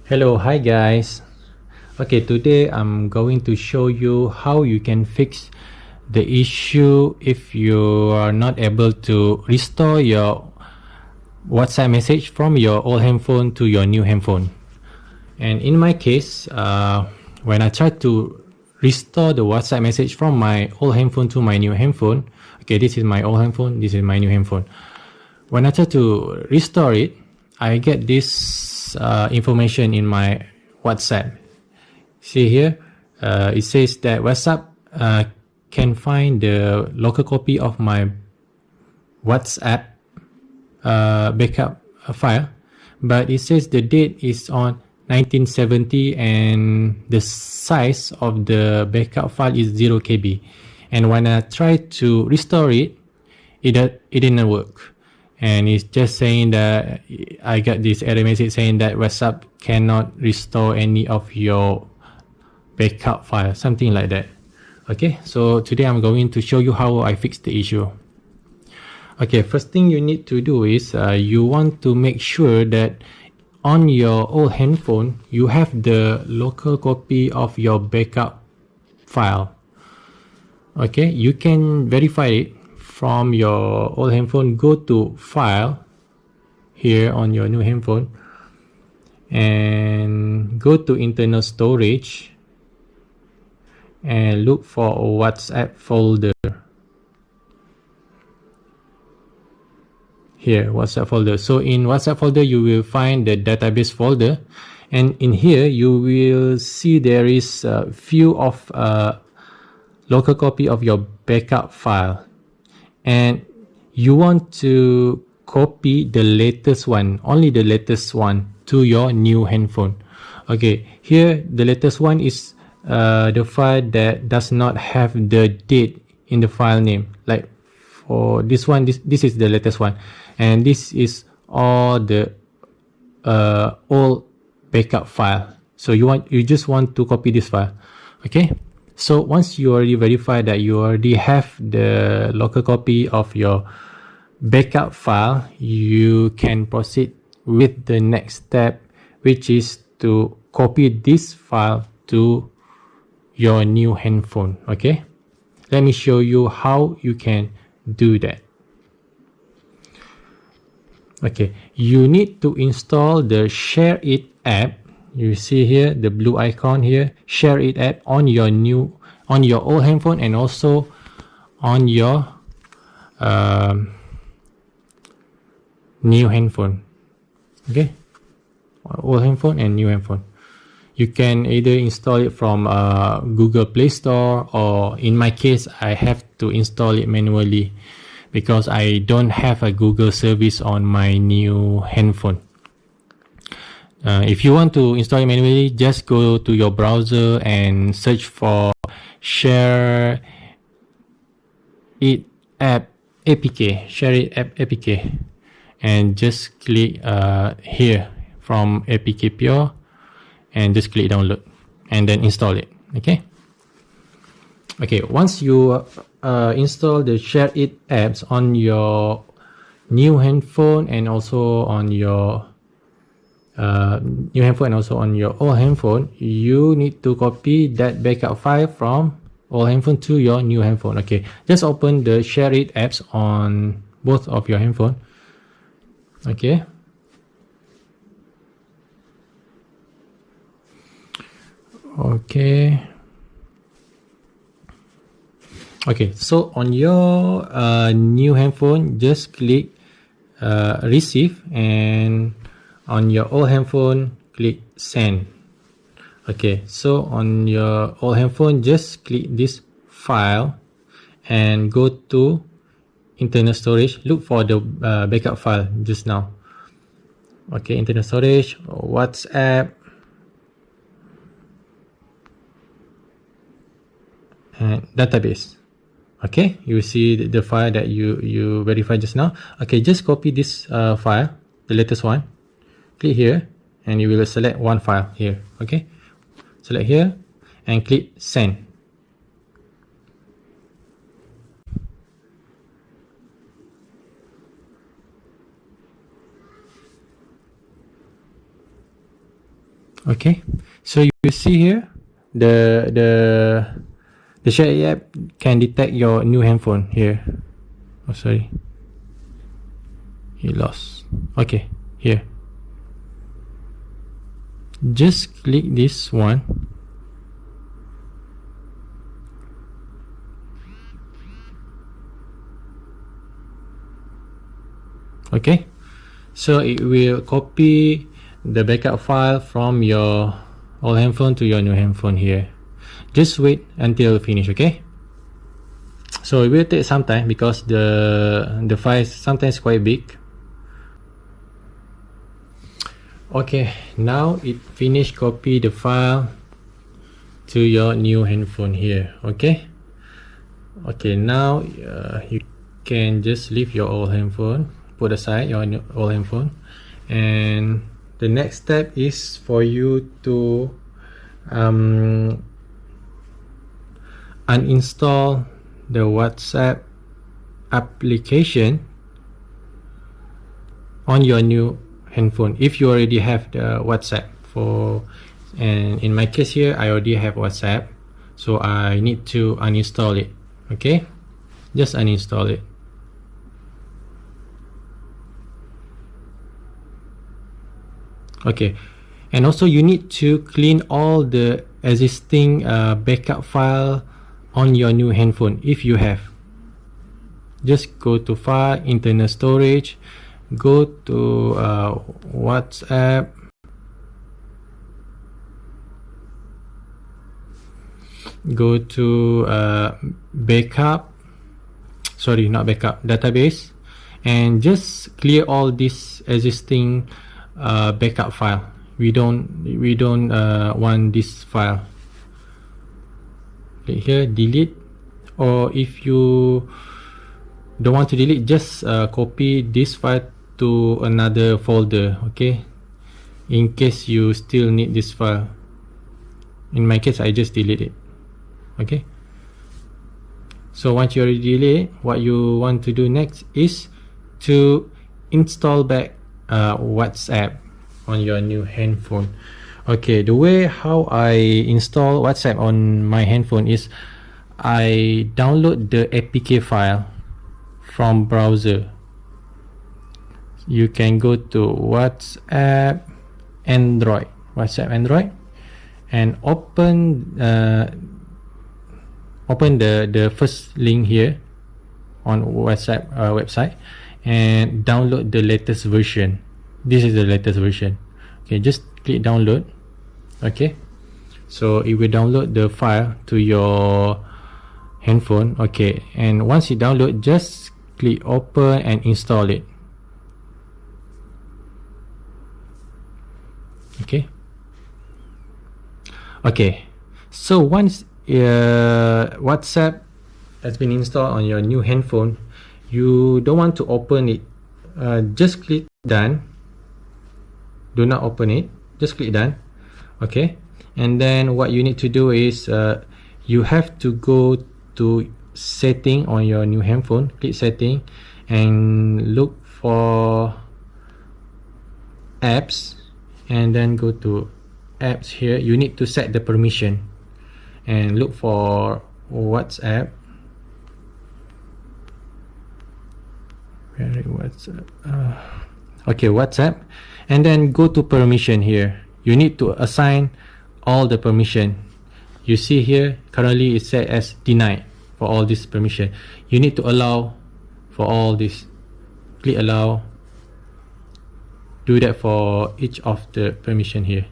Hello, hi guys. Okay, today I'm going to show you how you can fix the issue if you are not able to restore your WhatsApp message from your old handphone to your new handphone. And in my case, when I try to restore the WhatsApp message from my old handphone to my new handphone, okay, this is my old handphone, this is my new handphone. When I try to restore it, I get this information in my WhatsApp. See here, it says that WhatsApp can find the local copy of my WhatsApp backup file, but it says the date is on 1970 and the size of the backup file is 0 KB. And when I try to restore it, it didn't work. And it's just saying that I got this error message saying that WhatsApp cannot restore any of your backup file, something like that. Okay, so today I'm going to show you how I fix the issue. Okay, first thing you need to do is you want to make sure that on your old handphone you have the local copy of your backup file. Okay, you can verify it from your old handphone. Go to file here on your new handphone and go to internal storage and look for a WhatsApp folder. Here, WhatsApp folder. So in WhatsApp folder you will find the database folder, and in here you will see there is a few of local copy of your backup file, and you want to copy the latest one, only the latest one, to your new handphone. Okay, here the latest one is the file that does not have the date in the file name. Like for this one, this is the latest one, and this is all the old backup file. So you just want to copy this file. Okay, so once you already verify that you already have the local copy of your backup file, you can proceed with the next step, which is to copy this file to your new handphone. Okay, let me show you how you can do that. Okay, you need to install the Share It app. You see here the blue icon here, Share It app, on your old handphone and also on your new handphone. Okay, old handphone and new handphone. You can either install it from Google Play Store, or in my case I have to install it manually because I don't have a Google service on my new handphone. If you want to install it manually, just go to your browser and search for Share It app APK, Share It app APK, and just click here from APK Pure and just click download and then install it. Okay, once you install the Share It apps on your new handphone and also on your new handphone and also on your old handphone, you need to copy that backup file from old handphone to your new handphone. Okay, just open the Share It apps on both of your handphone. Okay, so on your new handphone, just click receive, and on your old handphone click send. Okay, so on your old handphone, just click this file and go to internal storage. Look for the backup file just now. Okay, internal storage, WhatsApp, and database. Okay, you see the file that you verified just now. Okay, just copy this file, the latest one. Click here and you will select one file here. Okay, select here and click send. Okay, so you see here the share app can detect your new handphone here. Oh, sorry, he lost. Okay, here, just click this one. Okay, so it will copy the backup file from your old handphone to your new handphone here. Just wait until finish. Okay, so it will take some time because the file is sometimes quite big. Okay, now it finished copy the file to your new handphone here. Okay, now you can just leave your old handphone, put aside your old handphone, and the next step is for you to uninstall the WhatsApp application on your new handphone if you already have the WhatsApp. And in my case here, I already have WhatsApp, so I need to uninstall it. Okay, just uninstall it. Okay, and also you need to clean all the existing backup file on your new handphone if you have. Just go to File, Internal Storage, go to WhatsApp, go to backup, sorry, not backup, database, and just clear all this existing backup file. We don't want this file. Click here, delete, or if you don't want to delete, just copy this file to another folder. Okay, in case you still need this file. In my case, I just delete it. Okay, so once you already delete, what you want to do next is to install back WhatsApp on your new handphone. Okay, the way how I install WhatsApp on my handphone is I download the APK file from browser. You can go to WhatsApp Android, and open the first link here on WhatsApp website and download the latest version. This is the latest version. Okay, just click download. Okay, so it will download the file to your handphone. Okay, and once you download, just click open and install it. Okay, so once WhatsApp has been installed on your new handphone, you don't want to open it, just click done. Do not open it, just click done. Okay, and then what you need to do is you have to go to setting on your new handphone, click setting, and look for apps, and then go to apps here. You need to set the permission and look for WhatsApp. Okay, WhatsApp, and then go to permission here. You need to assign all the permission. You see here currently it's set as denied for all this permission. You need to allow for all this. Click allow. Do that for each of the permission here.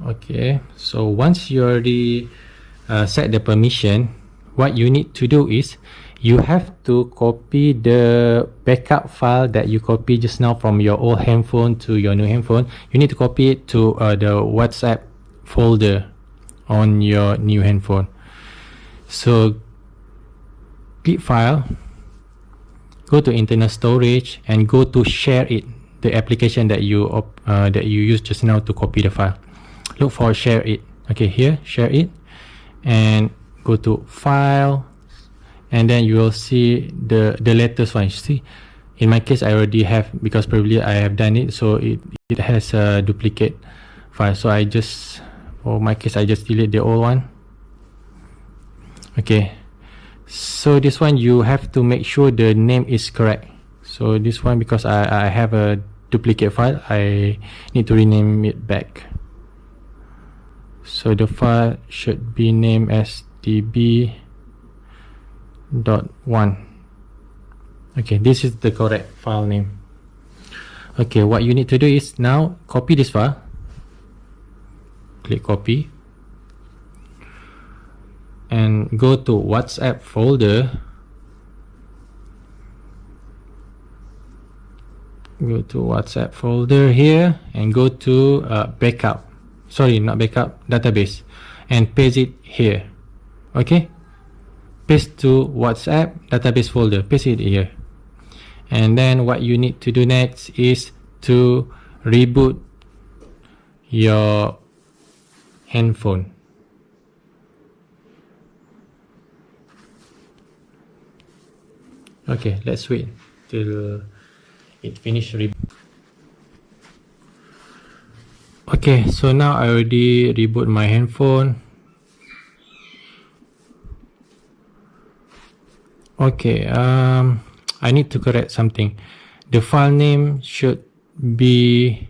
Okay, so once you already set the permission, what you need to do is you have to copy the backup file that you copied just now from your old handphone to your new handphone. You need to copy it to the WhatsApp folder on your new handphone. So click file, go to internal storage, and go to share it, the application that you used just now to copy the file. Look for share it. Okay, here share it, and go to File, and then you will see the latest one. See, in my case I already have, because probably I have done it, so it has a duplicate file. So I just, for my case, I just delete the old one. Okay, so this one you have to make sure the name is correct. So this one, because I have a duplicate file, I need to rename it back. So the file should be named as db.1. Okay, this is the correct file name. Okay, what you need to do is now copy this file. Click copy and go to WhatsApp folder. Go to WhatsApp folder here and go to backup. Sorry, not backup, database, and paste it here. Okay, paste to WhatsApp database folder, paste it here. And then what you need to do next is to reboot your handphone. Okay, let's wait till it finish reboot. Okay, so now I already reboot my handphone. Okay, I need to correct something. The file name should be,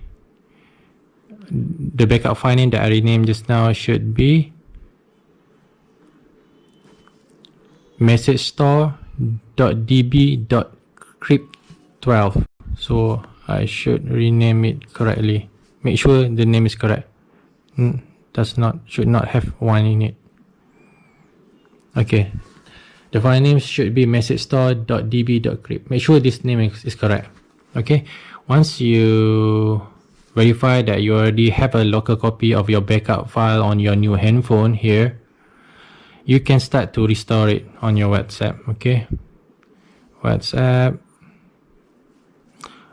the backup file name that I renamed just now should be messagestore.db.crypt12. So I should rename it correctly. Make sure the name is correct. Should not have one in it. Okay, the file name should be messagestore.db.crypt. Make sure this name is correct. Okay, once you verify that you already have a local copy of your backup file on your new handphone here, you can start to restore it on your WhatsApp. Okay, WhatsApp,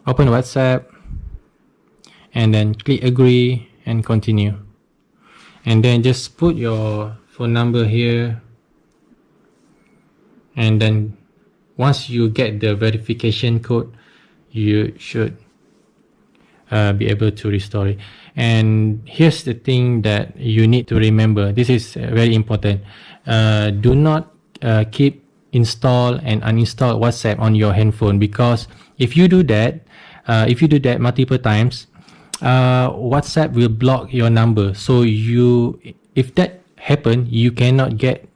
open WhatsApp, and then click agree and continue, and then just put your phone number here, and then once you get the verification code, you should be able to restore it. And here's the thing that you need to remember, this is very important. Do not keep install and uninstall WhatsApp on your handphone, because if you do that multiple times, WhatsApp will block your number. So if that happen, you cannot get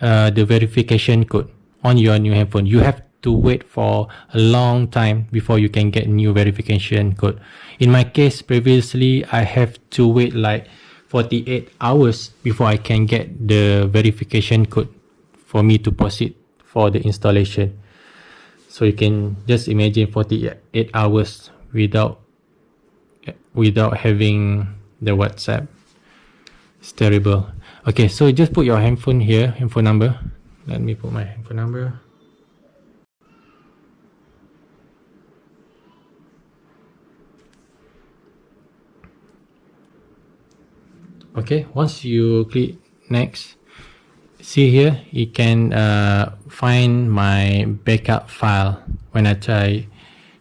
the verification code on your new handphone. You have to wait for a long time before you can get new verification code. In my case, previously I have to wait like 48 hours before I can get the verification code for me to proceed for the installation. So you can just imagine 48 hours without having the WhatsApp. It's terrible. Okay, so just put your handphone here, handphone number. Let me put my handphone number. Okay, once you click next, see here, you can find my backup file when I try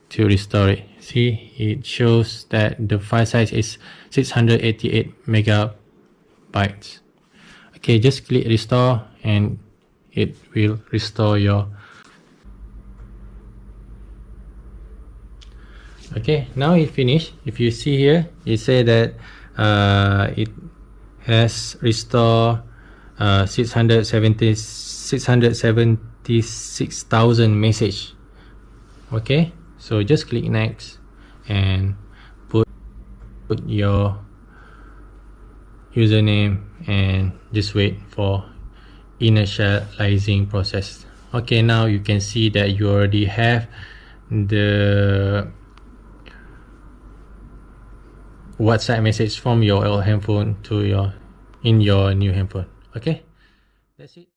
to restore it. See, it shows that the file size is 688 megabytes. Okay, just click restore and it will restore your. Okay, now it finished. If you see here, it say that it has restored 676,000 message. Okay, so just click next and put your username and just wait for initializing process. Okay, now you can see that you already have the WhatsApp message from your old handphone to in your new handphone. Okay, that's it.